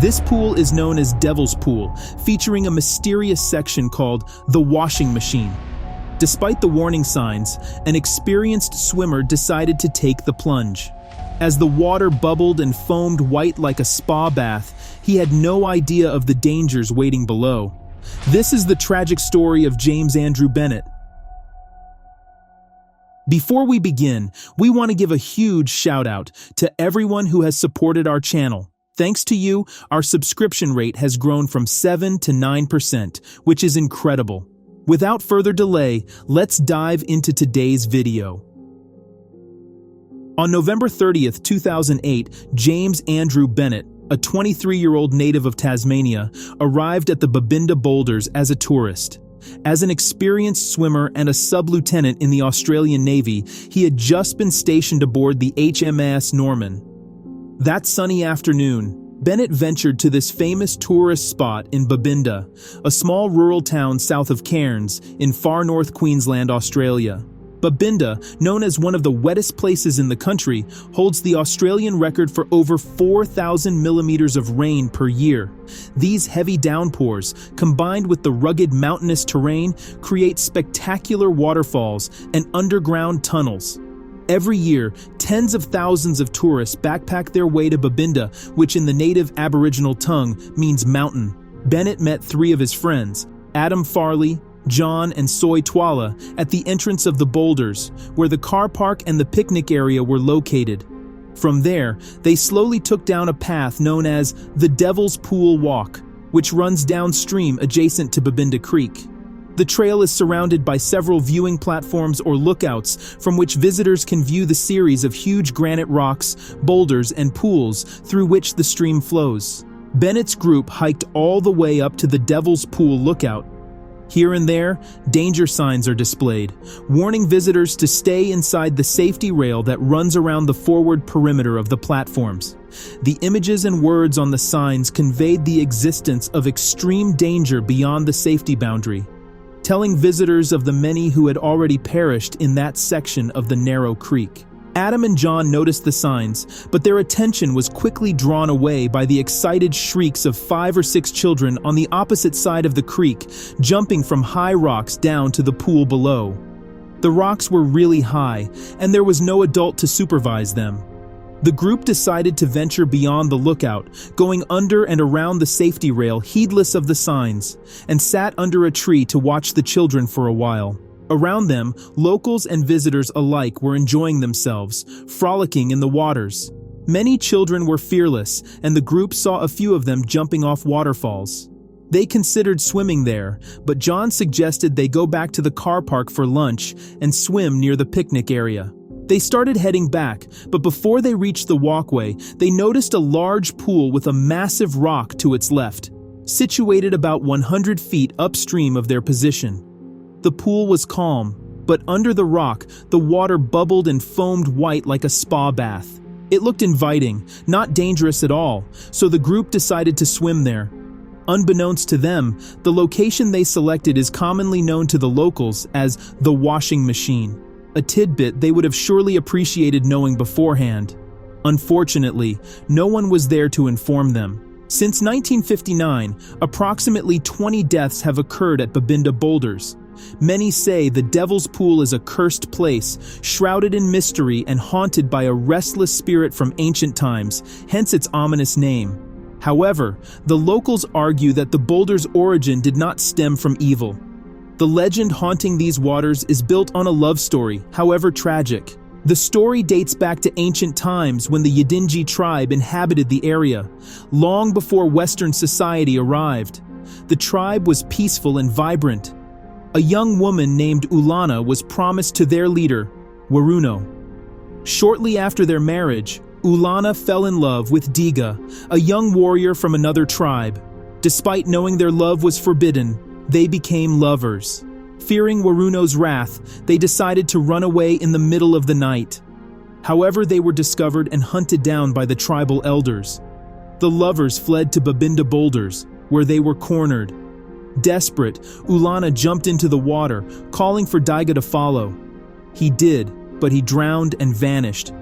This pool is known as Devil's Pool, featuring a mysterious section called the washing machine. Despite the warning signs, an experienced swimmer decided to take the plunge. As the water bubbled and foamed white like a spa bath, he had no idea of the dangers waiting below. This is the tragic story of James Andrew Bennett. Before we begin, we want to give a huge shout out to everyone who has supported our channel. Thanks to you, our subscription rate has grown from 7 to 9%, which is incredible. Without further delay, let's dive into today's video. On November 30th, 2008, James Andrew Bennett, a 23-year-old native of Tasmania, arrived at the Babinda Boulders as a tourist. As an experienced swimmer and a sub-lieutenant in the Australian Navy, he had just been stationed aboard the HMAS Norman. That sunny afternoon, Bennett ventured to this famous tourist spot in Babinda, a small rural town south of Cairns in far north Queensland, Australia. Babinda, known as one of the wettest places in the country, holds the Australian record for over 4,000 millimeters of rain per year. These heavy downpours, combined with the rugged mountainous terrain, create spectacular waterfalls and underground tunnels. Every year, tens of thousands of tourists backpack their way to Babinda, which in the native Aboriginal tongue means mountain. Bennett met three of his friends, Adam Farley, John, and Soy Twala, at the entrance of the boulders, where the car park and the picnic area were located. From there, they slowly took down a path known as the Devil's Pool Walk, which runs downstream adjacent to Babinda Creek. The trail is surrounded by several viewing platforms or lookouts from which visitors can view the series of huge granite rocks, boulders, and pools through which the stream flows. Bennett's group hiked all the way up to the Devil's Pool lookout. Here and there, danger signs are displayed, warning visitors to stay inside the safety rail that runs around the forward perimeter of the platforms. The images and words on the signs conveyed the existence of extreme danger beyond the safety boundary, telling visitors of the many who had already perished in that section of the narrow creek. Adam and John noticed the signs, but their attention was quickly drawn away by the excited shrieks of 5 or 6 children on the opposite side of the creek, jumping from high rocks down to the pool below. The rocks were really high, and there was no adult to supervise them. The group decided to venture beyond the lookout, going under and around the safety rail, heedless of the signs, and sat under a tree to watch the children for a while. Around them, locals and visitors alike were enjoying themselves, frolicking in the waters. Many children were fearless, and the group saw a few of them jumping off waterfalls. They considered swimming there, but John suggested they go back to the car park for lunch and swim near the picnic area. They started heading back, but before they reached the walkway, they noticed a large pool with a massive rock to its left, situated about 100 feet upstream of their position. The pool was calm, but under the rock, the water bubbled and foamed white like a spa bath. It looked inviting, not dangerous at all, so the group decided to swim there. Unbeknownst to them, the location they selected is commonly known to the locals as the washing machine, a tidbit they would have surely appreciated knowing beforehand. Unfortunately, no one was there to inform them. Since 1959, approximately 20 deaths have occurred at Babinda Boulders. Many say the Devil's Pool is a cursed place, shrouded in mystery and haunted by a restless spirit from ancient times, hence its ominous name. However, the locals argue that the boulder's origin did not stem from evil. The legend haunting these waters is built on a love story, however tragic. The story dates back to ancient times when the Yidinji tribe inhabited the area, long before Western society arrived. The tribe was peaceful and vibrant. A young woman named Ulana was promised to their leader, Waruno. Shortly after their marriage, Ulana fell in love with Diga, a young warrior from another tribe. Despite knowing their love was forbidden, they became lovers. Fearing Waruno's wrath, they decided to run away in the middle of the night. However, they were discovered and hunted down by the tribal elders. The lovers fled to Babinda Boulders, where they were cornered. Desperate, Ulana jumped into the water, calling for Diga to follow. He did, but he drowned and vanished.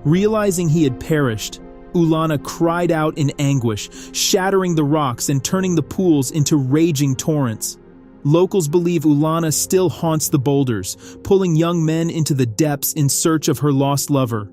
Realizing he had perished, Ulana cried out in anguish, shattering the rocks and turning the pools into raging torrents. Locals believe Ulana still haunts the boulders, pulling young men into the depths in search of her lost lover.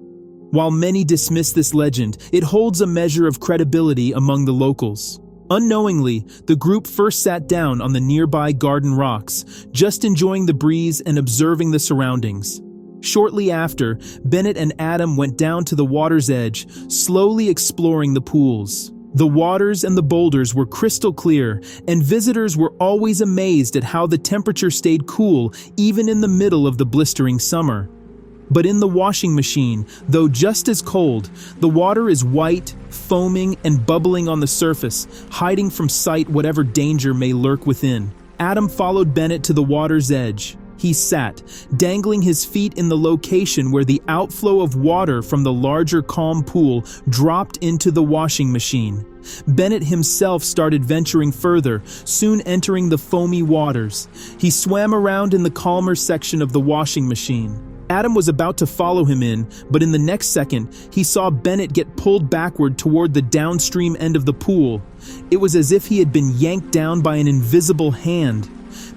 While many dismiss this legend, it holds a measure of credibility among the locals. Unknowingly, the group first sat down on the nearby garden rocks, just enjoying the breeze and observing the surroundings. Shortly after, Bennett and Adam went down to the water's edge, slowly exploring the pools. The waters and the boulders were crystal clear, and visitors were always amazed at how the temperature stayed cool even in the middle of the blistering summer. But in the washing machine, though just as cold, the water is white, foaming, and bubbling on the surface, hiding from sight whatever danger may lurk within. Adam followed Bennett to the water's edge. He sat, dangling his feet in the location where the outflow of water from the larger calm pool dropped into the washing machine. Bennett himself started venturing further, soon entering the foamy waters. He swam around in the calmer section of the washing machine. Adam was about to follow him in, but in the next second, he saw Bennett get pulled backward toward the downstream end of the pool. It was as if he had been yanked down by an invisible hand.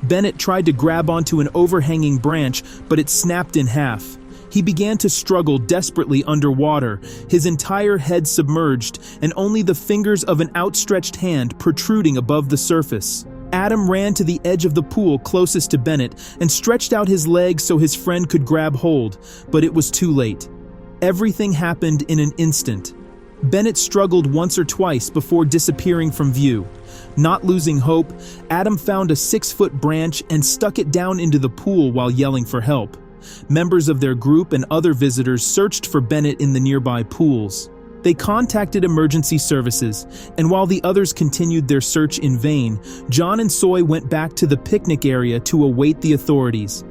Bennett tried to grab onto an overhanging branch, but it snapped in half. He began to struggle desperately underwater, his entire head submerged, and only the fingers of an outstretched hand protruding above the surface. Adam ran to the edge of the pool closest to Bennett and stretched out his legs so his friend could grab hold, but it was too late. Everything happened in an instant. Bennett struggled once or twice before disappearing from view. Not losing hope, Adam found a 6-foot branch and stuck it down into the pool while yelling for help. Members of their group and other visitors searched for Bennett in the nearby pools. They contacted emergency services, and while the others continued their search in vain, John and Soy went back to the picnic area to await the authorities.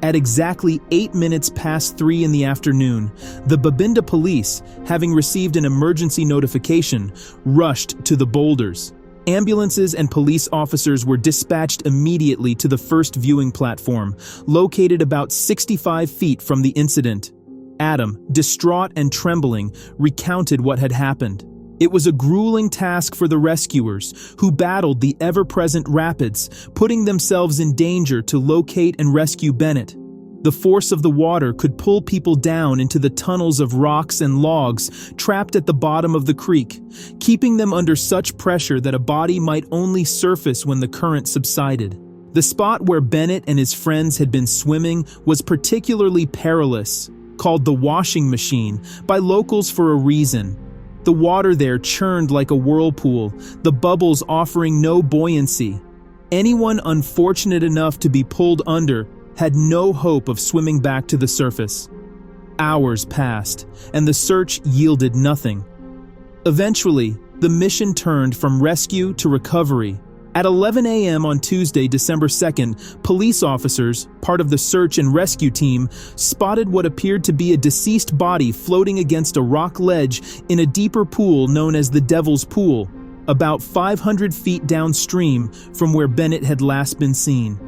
At exactly 8 minutes past 3 in the afternoon, the Babinda police, having received an emergency notification, rushed to the boulders. Ambulances and police officers were dispatched immediately to the first viewing platform, located about 65 feet from the incident. Adam, distraught and trembling, recounted what had happened. It was a grueling task for the rescuers, who battled the ever-present rapids, putting themselves in danger to locate and rescue Bennett. The force of the water could pull people down into the tunnels of rocks and logs trapped at the bottom of the creek, keeping them under such pressure that a body might only surface when the current subsided. The spot where Bennett and his friends had been swimming was particularly perilous, called the washing machine by locals for a reason. The water there churned like a whirlpool, the bubbles offering no buoyancy. Anyone unfortunate enough to be pulled under had no hope of swimming back to the surface. Hours passed, and the search yielded nothing. Eventually, the mission turned from rescue to recovery. At 11 a.m. on Tuesday, December 2nd, police officers, part of the search and rescue team, spotted what appeared to be a deceased body floating against a rock ledge in a deeper pool known as the Devil's Pool, about 500 feet downstream from where Bennett had last been seen.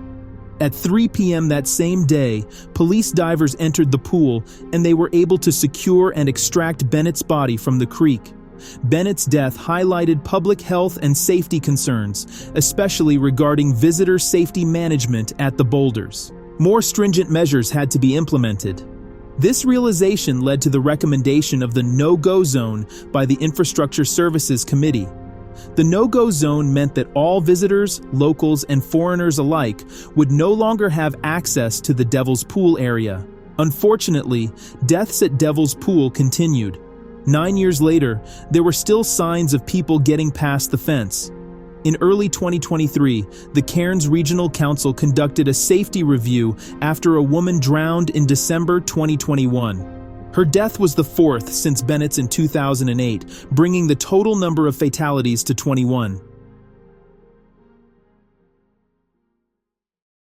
At 3 p.m. that same day, police divers entered the pool and they were able to secure and extract Bennett's body from the creek. Bennett's death highlighted public health and safety concerns, especially regarding visitor safety management at the boulders. More stringent measures had to be implemented. This realization led to the recommendation of the no-go zone by the Infrastructure Services Committee. The no-go zone meant that all visitors, locals, and foreigners alike would no longer have access to the Devil's Pool area. Unfortunately, deaths at Devil's Pool continued. 9 years later, there were still signs of people getting past the fence. In early 2023, the Cairns Regional Council conducted a safety review after a woman drowned in December 2021. Her death was the fourth since Bennett's in 2008, bringing the total number of fatalities to 21.